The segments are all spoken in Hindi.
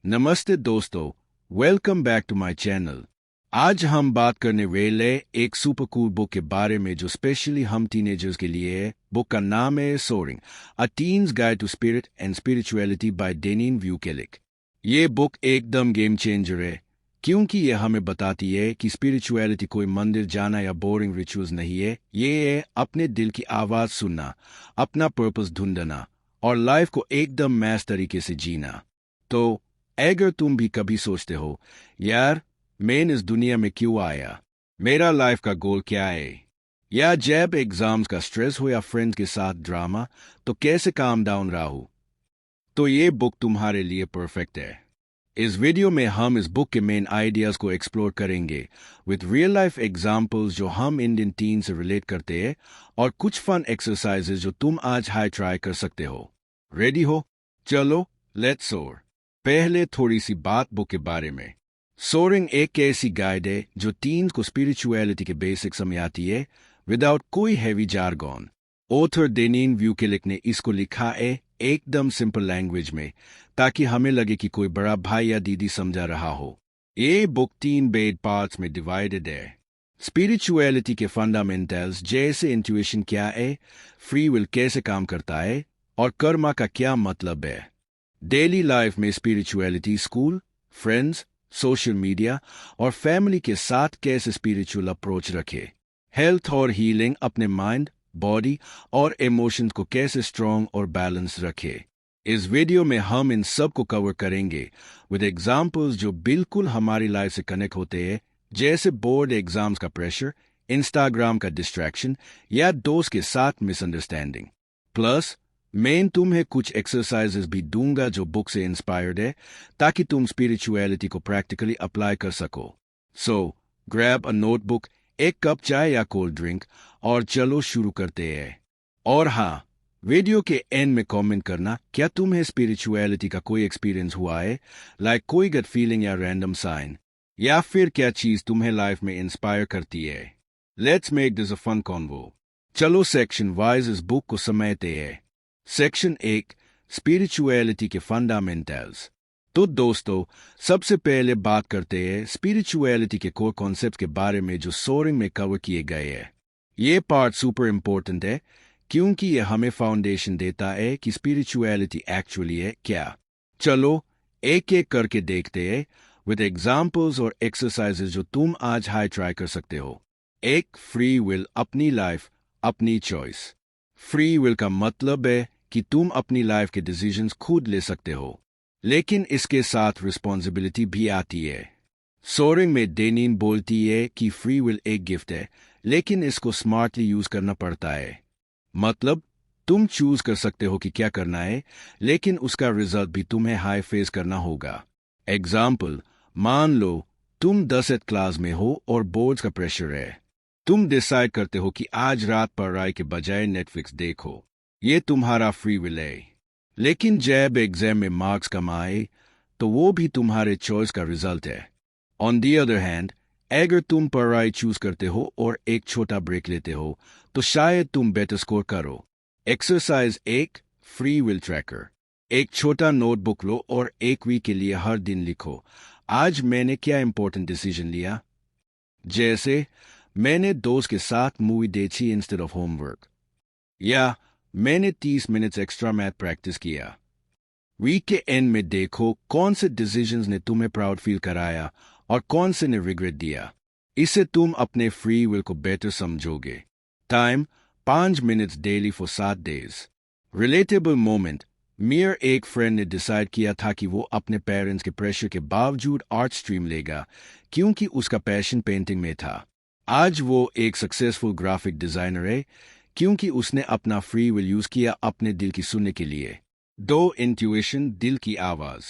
नमस्ते दोस्तों, welcome back to my channel. आज हम बात करने वाले एक सुपर कूल बुक के बारे में जो स्पेशली हम टीनेजर्स के लिए है। बुक का नाम है soaring, a teen's guide to spirit and spirituality by Denin Vukelic. ये बुक एकदम गेम चेंजर है क्योंकि ये हमें बताती है कि स्पिरिचुअलिटी कोई मंदिर जाना या बोरिंग रिचुअल्स नहीं है। ये है अपने दिल की आवाज़ सुनना, अपना पर्पस ढूंढना और लाइफ को एकदम मैस तरीके से जीना। तो अगर तुम भी कभी सोचते हो, यार मैं इस दुनिया में क्यों आया, मेरा लाइफ का गोल क्या है, या जब एग्जाम्स का स्ट्रेस हो या फ्रेंड्स के साथ ड्रामा, तो कैसे काम डाउन रहूं, तो ये बुक तुम्हारे लिए परफेक्ट है। इस वीडियो में हम इस बुक के मेन आइडियाज को एक्सप्लोर करेंगे विद रियल लाइफ एग्जाम्पल्स जो हम इंडियन टीन से रिलेट करते हैं और कुछ फन एक्सरसाइजेज जो तुम आज हाई ट्राई कर सकते हो। रेडी हो? चलो लेट्स सोर। पहले थोड़ी सी बात बुक के बारे में। सोरिंग एक ऐसी गाइड है जो टीन्स को स्पिरिचुअलिटी के बेसिक समझाती है विदाउट कोई हैवी जार्गन। ऑथर डेनिन व्यूकेलिक ने इसको लिखा है एकदम सिंपल लैंग्वेज में ताकि हमें लगे कि कोई बड़ा भाई या दीदी समझा रहा हो। ये बुक 3 बेड पार्ट्स में डिवाइडेड है। स्पिरिचुअलिटी के फंडामेंटल्स जैसे इंट्यूशन क्या है, फ्री विल कैसे काम करता है और कर्मा का क्या मतलब है। डेली लाइफ में spirituality school, friends, social media और फैमिली के साथ कैसे स्पिरिचुअल अप्रोच रखे। हेल्थ और हीलिंग, अपने माइंड, बॉडी और इमोशंस को कैसे स्ट्रॉन्ग और बैलेंस रखे। इस वीडियो में हम इन सब को कवर करेंगे विद एग्जाम्पल्स जो बिल्कुल हमारी लाइफ से कनेक्ट होते हैं, जैसे बोर्ड एग्जाम्स का प्रेशर, इंस्टाग्राम का डिस्ट्रैक्शन या दोस्त के साथ मिसअंडरस्टैंडिंग। प्लस मैं तुम्हें कुछ एक्सरसाइजेस भी दूंगा जो बुक से इंस्पायर्ड है ताकि तुम स्पिरिचुअलिटी को प्रैक्टिकली अप्लाई कर सको। सो ग्रैब अ नोटबुक, एक कप चाय या कोल्ड ड्रिंक और चलो शुरू करते हैं। और हाँ, वीडियो के एंड में कमेंट करना क्या तुम्हें स्पिरिचुअलिटी का कोई एक्सपीरियंस हुआ है, लाइक कोई गट फीलिंग या रैंडम साइन, या फिर क्या चीज तुम्हें लाइफ में इंस्पायर करती है। Let's make this a fun convo. चलो सेक्शन वाइज इस बुक को समेटते हैं। सेक्शन 1, स्पिरिचुअलिटी के फंडामेंटल्स। तो दोस्तों, सबसे पहले बात करते हैं स्पिरिचुअलिटी के कोर कॉन्सेप्ट के बारे में जो सोरिंग में कवर किए गए हैं। ये पार्ट सुपर इम्पोर्टेंट है क्योंकि ये हमें फाउंडेशन देता है कि स्पिरिचुअलिटी एक्चुअली है क्या। चलो एक एक करके देखते हैं विद एग्जाम्पल्स और एक्सरसाइजेज जो तुम आज हाई ट्राई कर सकते हो। एक, फ्री विल, अपनी लाइफ अपनी चॉइस। फ्री विल का मतलब है कि तुम अपनी लाइफ के डिसीजंस खुद ले सकते हो, लेकिन इसके साथ रिस्पॉन्सिबिलिटी भी आती है। सोरिंग में डेनिन बोलती है कि फ्री विल एक गिफ्ट है, लेकिन इसको स्मार्टली यूज करना पड़ता है। मतलब तुम चूज कर सकते हो कि क्या करना है, लेकिन उसका रिजल्ट भी तुम्हें हाई फेस करना होगा। एग्जाम्पल, मान लो तुम 10th क्लास में हो और बोर्ड्स का प्रेशर है। तुम डिसाइड करते हो कि आज रात पढ़ाई के बजाय नेटफ्लिक्स देखो। ये तुम्हारा फ्री विल है। लेकिन जब एग्जाम में मार्क्स कम आए तो वो भी तुम्हारे चॉइस का रिजल्ट है। ऑन दी अदर हैंड, अगर तुम पढ़ाई चूज करते हो और एक छोटा ब्रेक लेते हो तो शायद तुम बेटर स्कोर करो। Exercise 1, free will tracker. एक छोटा नोटबुक लो और एक वीक के लिए हर दिन लिखो, आज मैंने क्या इंपॉर्टेंट डिसीजन लिया। जैसे मैंने दोस्त के साथ मूवी देखी इंस्टेड ऑफ होमवर्क, या मैंने 30 मिनट्स एक्स्ट्रा मैथ प्रैक्टिस किया। वीक के एंड में देखो कौन से डिसीजंस ने तुम्हें प्राउड फील कराया और कौन से ने रिग्रेट दिया। इससे तुम अपने फ्री विल को बेटर समझोगे। Time 5 minutes daily for 7 days. Relatable moment, mayor एक फ्रेंड ने डिसाइड किया था कि वो अपने पेरेंट्स के प्रेशर के बावजूद आर्ट स्ट्रीम लेगा क्योंकि उसका पैशन पेंटिंग में था। आज वो एक सक्सेसफुल ग्राफिक डिजाइनर है क्योंकि उसने अपना फ्री विल यूज किया अपने दिल की सुनने के लिए। 2, इंट्यूशन, दिल की आवाज।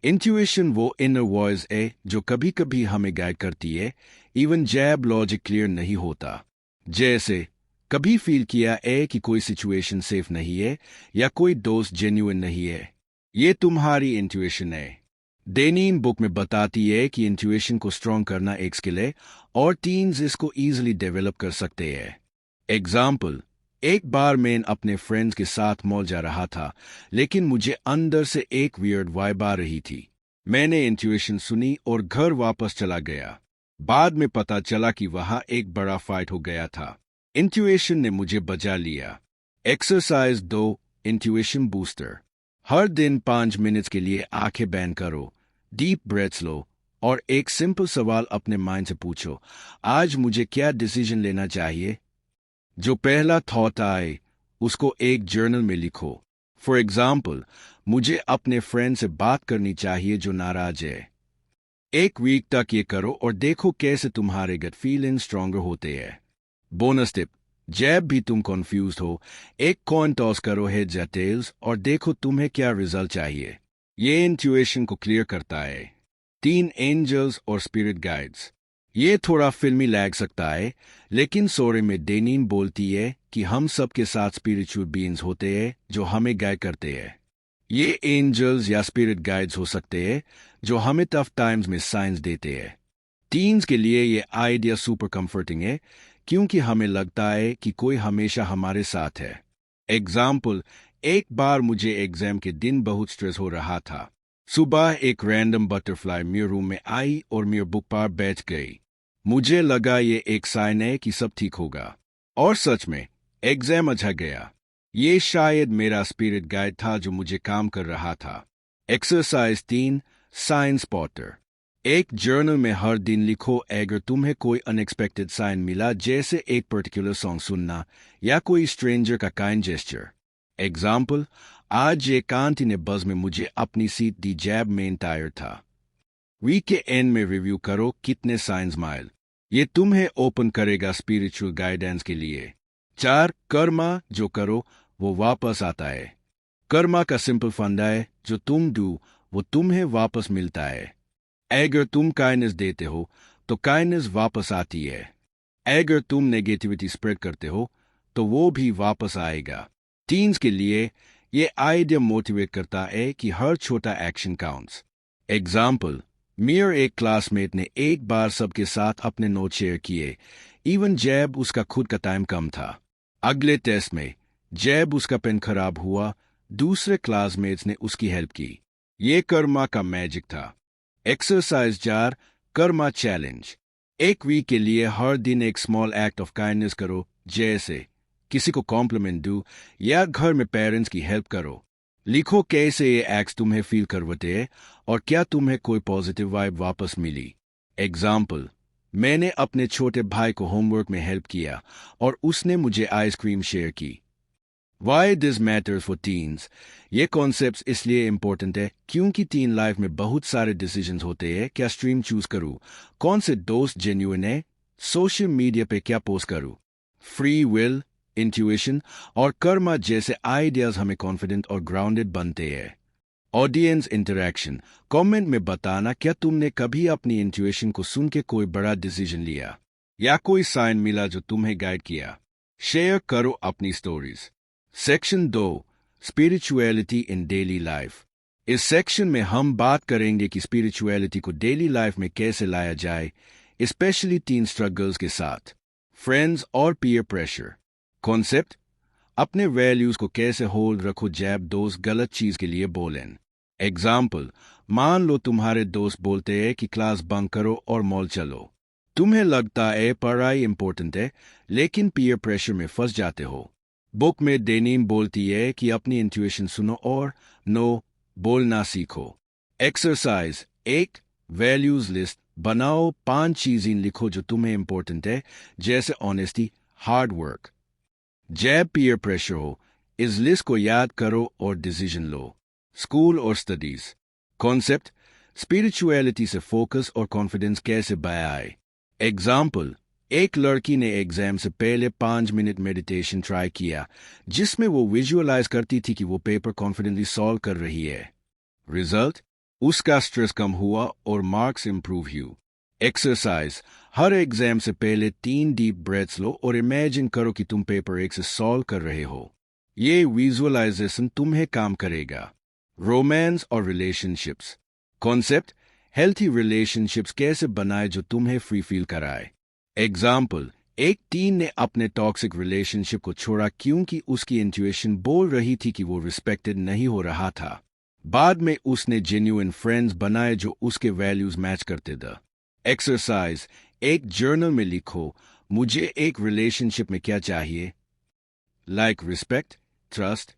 इंट्यूशन वो इनर वॉइस है जो कभी कभी हमें गाइड करती है इवन जब लॉजिक क्लियर नहीं होता। जैसे कभी फील किया है कि कोई सिचुएशन सेफ नहीं है या कोई दोस्त जेन्युइन नहीं है। ये तुम्हारी इंट्यूशन है। डेनिन बुक में बताती है कि इंट्यूशन को स्ट्रॉन्ग करना एक स्किल है और टीन्स इसको इजीली डेवलप कर सकते हैं। एग्जाम्पल, एक बार मैं अपने फ्रेंड्स के साथ मॉल जा रहा था, लेकिन मुझे अंदर से एक वियर्ड वाइब आ रही थी। मैंने इंट्यूशन सुनी और घर वापस चला गया। बाद में पता चला कि वहां एक बड़ा फाइट हो गया था। इंट्यूशन ने मुझे बचा लिया। Exercise 2, intuition booster. हर दिन 5 मिनट के लिए आंखें बंद करो, डीप ब्रेथ्स लो और एक सिंपल सवाल अपने माइंड से पूछो, आज मुझे क्या डिसीजन लेना चाहिए। जो पहला थॉट आए उसको एक जर्नल में लिखो। फॉर एग्जाम्पल, मुझे अपने फ्रेंड से बात करनी चाहिए जो नाराज है। एक वीक तक ये करो और देखो कैसे तुम्हारे गट फीलिंग स्ट्रोंगर होते हैं। बोनस टिप, जब भी तुम कंफ्यूज हो, एक कॉइन टॉस करो हेड्स या टेल्स और देखो तुम्हें क्या रिजल्ट चाहिए। ये इंट्यूशन को क्लियर करता है। 3 एंजल्स और स्पिरिट गाइड्स। ये थोड़ा फिल्मी लग सकता है, लेकिन सोरे में डेनिन बोलती है कि हम सबके साथ स्पिरिचुअल बीइंग्स होते हैं जो हमें गाइड करते हैं। ये एंजल्स या स्पिरिट गाइड्स हो सकते हैं जो हमें टफ टाइम्स में साइंस देते हैं। टीन्स के लिए ये आइडिया सुपर कंफर्टिंग है क्योंकि हमें लगता है कि कोई हमेशा हमारे साथ है। एग्जाम्पल, एक बार मुझे एग्जाम के दिन बहुत स्ट्रेस हो रहा था। सुबह एक रैंडम बटरफ्लाई मेरे रूम में आई और मेरे बुक पर बैठ गई। मुझे लगा ये एक साइन है कि सब ठीक होगा। और सच में एग्जाम अच्छा गया। ये शायद मेरा स्पिरिट गाइड था जो मुझे काम कर रहा था। Exercise 3, sign spotter. एक जर्नल में हर दिन लिखो अगर तुम्हें कोई अनएक्सपेक्टेड साइन मिला, जैसे एक पर्टिकुलर सॉन्ग सुनना या कोई स्ट्रेंजर का काइंड जेस्चर। एग्जाम्पल, आज एक आंटी ने बस में मुझे अपनी सीट दी जब मैं टायर्ड था। वीक के एंड में रिव्यू करो कितने साइंस माइल। ये तुम्हें ओपन करेगा स्पिरिचुअल गाइडेंस के लिए। 4, कर्मा जो करो वो वापस आता है। कर्मा का सिंपल फंडा है, जो तुम डू वो तुम्हें वापस मिलता है। अगर तुम काइंडनेस देते हो तो काइंडनेस वापस आती है। अगर तुम नेगेटिविटी स्प्रेड करते हो तो वो भी वापस आएगा। टीन्स के लिए ये आइडिया मोटिवेट करता है कि हर छोटा एक्शन काउंट्स। एग्जाम्पल, मेरे एक क्लासमेट ने एक बार सबके साथ अपने नोट शेयर किए, इवन जब उसका खुद का टाइम कम था। अगले टेस्ट में जब उसका पेन खराब हुआ, दूसरे क्लासमेट्स ने उसकी हेल्प की। ये कर्मा का मैजिक था। Exercise 4, Karma challenge. एक वीक के लिए हर दिन एक स्मॉल एक्ट ऑफ काइंडनेस करो, जैसे किसी को कॉम्प्लीमेंट दो या घर में पेरेंट्स की हेल्प करो। लिखो कैसे ये एक्ट्स तुम्हें फील करवाते हैं और क्या तुम्हें कोई पॉजिटिव वाइब वापस मिली। एग्जाम्पल, मैंने अपने छोटे भाई को होमवर्क में हेल्प किया और उसने मुझे आइसक्रीम शेयर की। Why this matters for teens? ये कॉन्सेप्ट्स इसलिए इम्पोर्टेंट है क्योंकि टीन लाइफ में बहुत सारे डिसीजंस होते हैं। क्या स्ट्रीम चूज करूं, कौन से दोस्त जेन्युइन है, सोशल मीडिया पे क्या पोस्ट करूं। फ्री विल, इंट्यूशन और कर्मा जैसे आइडियाज हमें कॉन्फिडेंट और ग्राउंडेड बनते हैं। Audience interaction. कमेंट में बताना क्या तुमने कभी अपनी इंट्यूशन को सुन के कोई बड़ा डिसीजन लिया या कोई साइन मिला जो तुम्हें गाइड किया। शेयर करो अपनी stories. Section 2, spirituality in daily life. इस सेक्शन में हम बात करेंगे कि स्पिरिचुअलिटी को डेली लाइफ में कैसे लाया जाए, स्पेशली टीन स्ट्रगल्स के साथ। फ्रेंड्स और पीयर प्रेशर। कॉन्सेप्ट, अपने वैल्यूज को कैसे होल्ड रखो जब दोस्त गलत चीज के लिए बोलें। एग्जाम्पल, मान लो तुम्हारे दोस्त बोलते हैं कि क्लास बंक करो और मॉल चलो। तुम्हें लगता है पढ़ाई इंपॉर्टेंट है, लेकिन पीयर प्रेशर में फंस जाते हो। बुक में डेनिम बोलती है कि अपनी इंट्यूशन सुनो और नो बोलना सीखो। एक्सरसाइज 1, वैल्यूज लिस्ट बनाओ। 5 चीजें लिखो जो तुम्हें इंपॉर्टेंट है, जैसे ऑनेस्टी, हार्ड वर्क। जब पीयर प्रेशर हो, इस लिस्ट को याद करो और डिसीजन लो। स्कूल और स्टडीज। कॉन्सेप्ट, स्पिरिचुअलिटी से फोकस और कॉन्फिडेंस कैसे बढ़ाए। एग्जाम्पल, एक लड़की ने एग्जाम से पहले 5 मिनट मेडिटेशन ट्राई किया, जिसमें वो विजुअलाइज करती थी कि वो पेपर कॉन्फिडेंटली सॉल्व कर रही है। रिजल्ट, उसका स्ट्रेस कम हुआ और मार्क्स इंप्रूव हुए। एक्सरसाइज, हर एग्जाम से पहले 3 डीप ब्रेथ्स लो और इमेजिन करो कि तुम पेपर 1 से सॉल्व कर रहे हो। ये विजुअलाइजेशन तुम्हें काम करेगा। रोमांस और रिलेशनशिप्स। कॉन्सेप्ट, हेल्थी रिलेशनशिप्स कैसे बनाए जो तुम्हें फ्री फील कराए। एग्जाम्पल, एक टीन ने अपने टॉक्सिक रिलेशनशिप को छोड़ा क्योंकि उसकी इंट्यूशन बोल रही थी कि वो रिस्पेक्टेड नहीं हो रहा था। बाद में उसने जेन्युइन फ्रेंड्स बनाए जो उसके वैल्यूज मैच करते थे। एक्सरसाइज, एक जर्नल में लिखो, मुझे एक रिलेशनशिप में क्या चाहिए, लाइक रिस्पेक्ट, ट्रस्ट।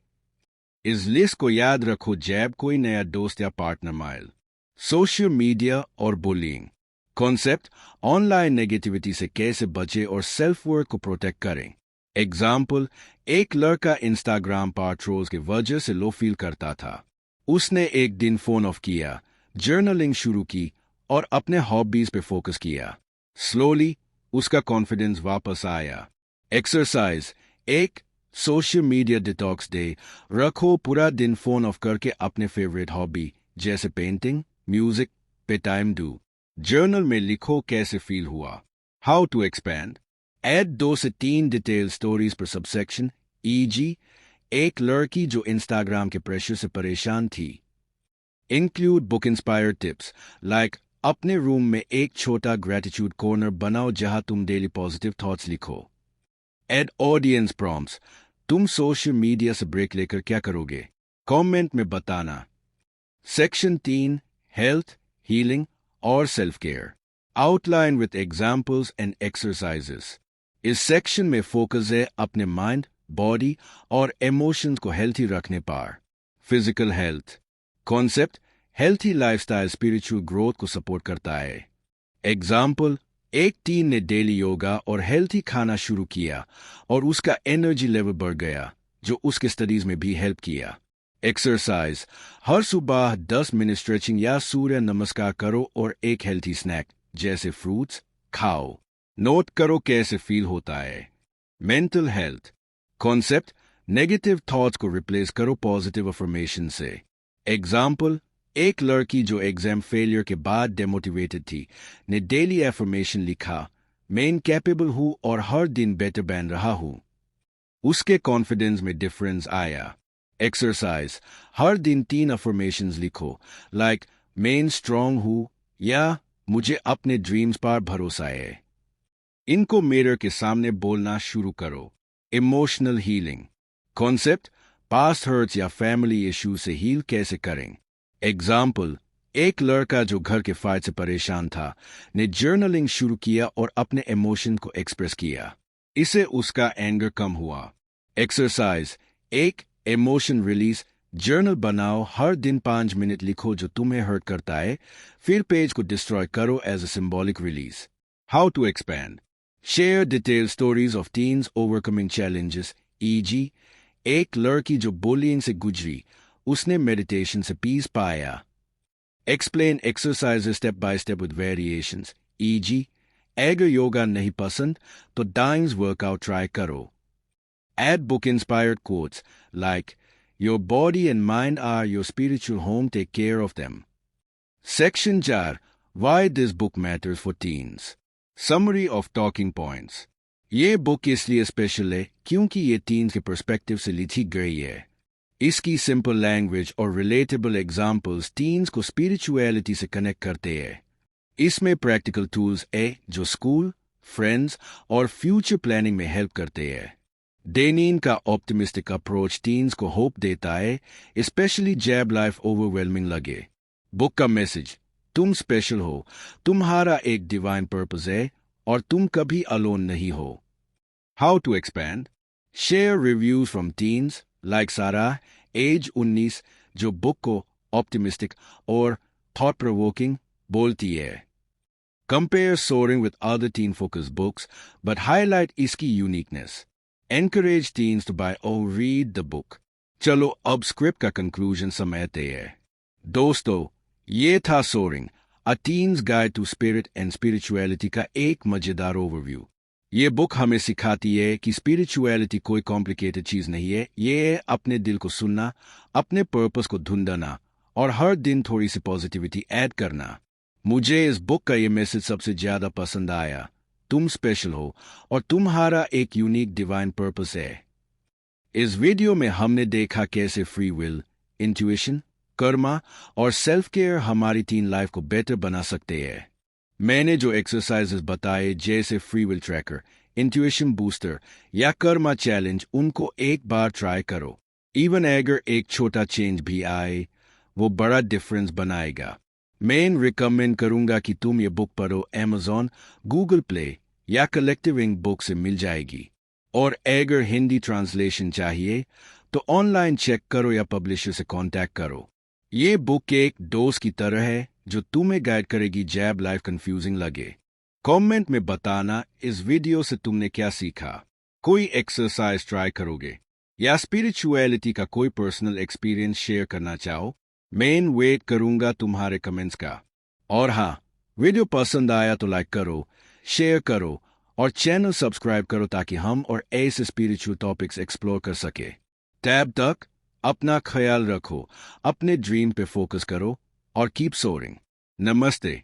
इस लिस्ट को याद रखो जब कोई नया दोस्त या पार्टनर माइल। सोशल मीडिया और बुलिंग कॉन्सेप्ट, ऑनलाइन नेगेटिविटी से कैसे बचे और सेल्फ वर्थ को प्रोटेक्ट करें। एग्जाम्पल, एक लड़का इंस्टाग्राम पर ट्रोल्स की वजह से लो फील करता था। उसने एक दिन फोन ऑफ किया, जर्नलिंग शुरू की और अपने हॉबीज पे फोकस किया। स्लोली उसका कॉन्फिडेंस वापस आया। एक्सरसाइज, एक सोशल मीडिया डिटॉक्स डे रखो, पूरा दिन फोन ऑफ करके अपने फेवरेट हॉबी जैसे पेंटिंग, म्यूजिक पे टाइम दो। जर्नल में लिखो कैसे फील हुआ। हाउ टू एक्सपैंड, ऐड 2 से 3 डिटेल स्टोरीज पर सबसेक्शन, ईजी एक लड़की जो इंस्टाग्राम के प्रेशर से परेशान थी। Include book inspired tips like अपने रूम में एक छोटा ग्रेटिट्यूड कॉर्नर बनाओ जहां तुम डेली पॉजिटिव थॉट्स लिखो। एड ऑडियंस प्रॉम्प्ट्स, तुम सोशल मीडिया से ब्रेक लेकर क्या करोगे, कमेंट में बताना। सेक्शन 3, हेल्थ, हीलिंग और self care, outline with examples and exercises. इस सेक्शन में फोकस है अपने माइंड, बॉडी और इमोशंस को हेल्थी रखने पर। Physical health concept, healthy lifestyle spiritual growth को सपोर्ट करता है। एग्जाम्पल, एक टीन ने डेली योगा और हेल्थी खाना शुरू किया और उसका एनर्जी लेवल बढ़ गया, जो उसके स्टडीज में भी हेल्प किया। एक्सरसाइज, हर सुबह 10 मिनट स्ट्रेचिंग या सूर्य नमस्कार करो और एक हेल्थी स्नैक जैसे फ्रूट्स खाओ। नोट करो कैसे फील होता है। Mental health concept, negative thoughts को रिप्लेस करो पॉजिटिव अफर्मेशन से। एग्जाम्पल, एक लड़की जो एग्जाम फेलियर के बाद डेमोटिवेटेड थी ने डेली एफर्मेशन लिखा, मैं इनकैपेबल हूं और हर दिन बेटर बन रहा हूं। उसके कॉन्फिडेंस में डिफरेंस आया। एक्सरसाइज, हर दिन 3 अफर्मेशंस लिखो लाइक मैं स्ट्रांग हूं या मुझे अपने ड्रीम्स पर भरोसा है। इनको मिरर के सामने बोलना शुरू करो। Emotional healing concept, past hurts या फैमिली इश्यू से हील कैसे करें। एग्जाम्पल, एक लड़का जो घर के फाइट से परेशान था ने जर्नलिंग शुरू किया और अपने इमोशन को एक्सप्रेस किया। इससे उसका एंगर कम हुआ। एक्सरसाइज, एक इमोशन रिलीज जर्नल बनाओ, हर दिन 5 मिनट लिखो जो तुम्हें हर्ट करता है, फिर पेज को डिस्ट्रॉय करो as a symbolic release. How to expand, share detail stories of teens overcoming challenges, E G एक लड़की जो बुलिंग से गुजरी, उसने मेडिटेशन से पीस पाया। Explain exercises step by step with variations, easy अगर योगा नहीं पसंद तो डाइंग्स वर्कआउट ट्राई करो। Add book inspired quotes like, your body and mind are your spiritual home, take care of them. Section 4, why this book matters for teens. Summary of talking points. ये बुक इसलिए स्पेशल है क्योंकि ये टीन्स के पर्सपेक्टिव से लिखी गई है। इसकी सिंपल लैंग्वेज और रिलेटेबल एग्जाम्पल्स टीन्स को स्पिरिचुअलिटी से कनेक्ट करते हैं। इसमें प्रैक्टिकल टूल्स है जो स्कूल, फ्रेंड्स और फ्यूचर प्लानिंग में हेल्प करते हैं। डेनिन का ऑप्टिमिस्टिक अप्रोच टीन्स को होप देता है, स्पेशली जब लाइफ ओवरवेलमिंग लगे। बुक का मैसेज, तुम स्पेशल हो, तुम्हारा एक डिवाइन पर्पस है और तुम कभी अलोन नहीं हो। How to expand, share reviews from teens like Sara age 19 जो बुक को ऑप्टिमिस्टिक और थॉट प्रोवोकिंग बोलती है। Compare soaring with other teen focus books but highlight इसकी uniqueness. Encourage teens to buy or read the book. चलो अब स्क्रिप्ट का कंक्लूजन समझते हैं। दोस्तों, ये था souring, A Teen's Guide to Spirit and Spirituality का एक मजेदार ओवरव्यू। ये बुक हमें सिखाती है कि स्पिरिचुअलिटी कोई कॉम्प्लिकेटेड चीज नहीं है, ये है अपने दिल को सुनना, अपने पर्पस को ढूंढना और हर दिन थोड़ी सी पॉजिटिविटी ऐड करना। मुझे इस बुक का ये मैसेज सबसे ज्यादा पसंद आया, तुम स्पेशल हो और तुम्हारा एक यूनिक डिवाइन पर्पस है। इस वीडियो में हमने देखा कैसे फ्री विल, इंट्यूशन, कर्मा और सेल्फ केयर हमारी टीन लाइफ को बेटर बना सकते हैं। मैंने जो एक्सरसाइजेस बताए जैसे free will tracker, intuition booster या कर्मा चैलेंज, उनको एक बार ट्राई करो। इवन अगर एक छोटा चेंज भी आए, वो बड़ा डिफरेंस बनाएगा। मैं रिकमेंड करूंगा कि तुम ये बुक पढ़ो। Amazon, गूगल प्ले या कलेक्टिव इंक बुक से मिल जाएगी। और अगर हिंदी ट्रांसलेशन चाहिए तो ऑनलाइन चेक करो या पब्लिशर से कांटेक्ट करो। ये बुक एक दोस्त की तरह है जो तुम्हें गाइड करेगी जब लाइफ कंफ्यूजिंग लगे। कमेंट में बताना इस वीडियो से तुमने क्या सीखा। कोई एक्सरसाइज ट्राई करोगे या स्पिरिचुअलिटी का कोई पर्सनल एक्सपीरियंस शेयर करना चाहो? मैं वेट करूंगा तुम्हारे कमेंट्स का। और हाँ, वीडियो पसंद आया तो लाइक करो, शेयर करो और चैनल सब्सक्राइब करो ताकि हम और ऐसे स्पिरिचुअल टॉपिक्स एक्सप्लोर कर सके। तब तक अपना ख्याल रखो, अपने ड्रीम पे फोकस करो और कीप सोरिंग। नमस्ते।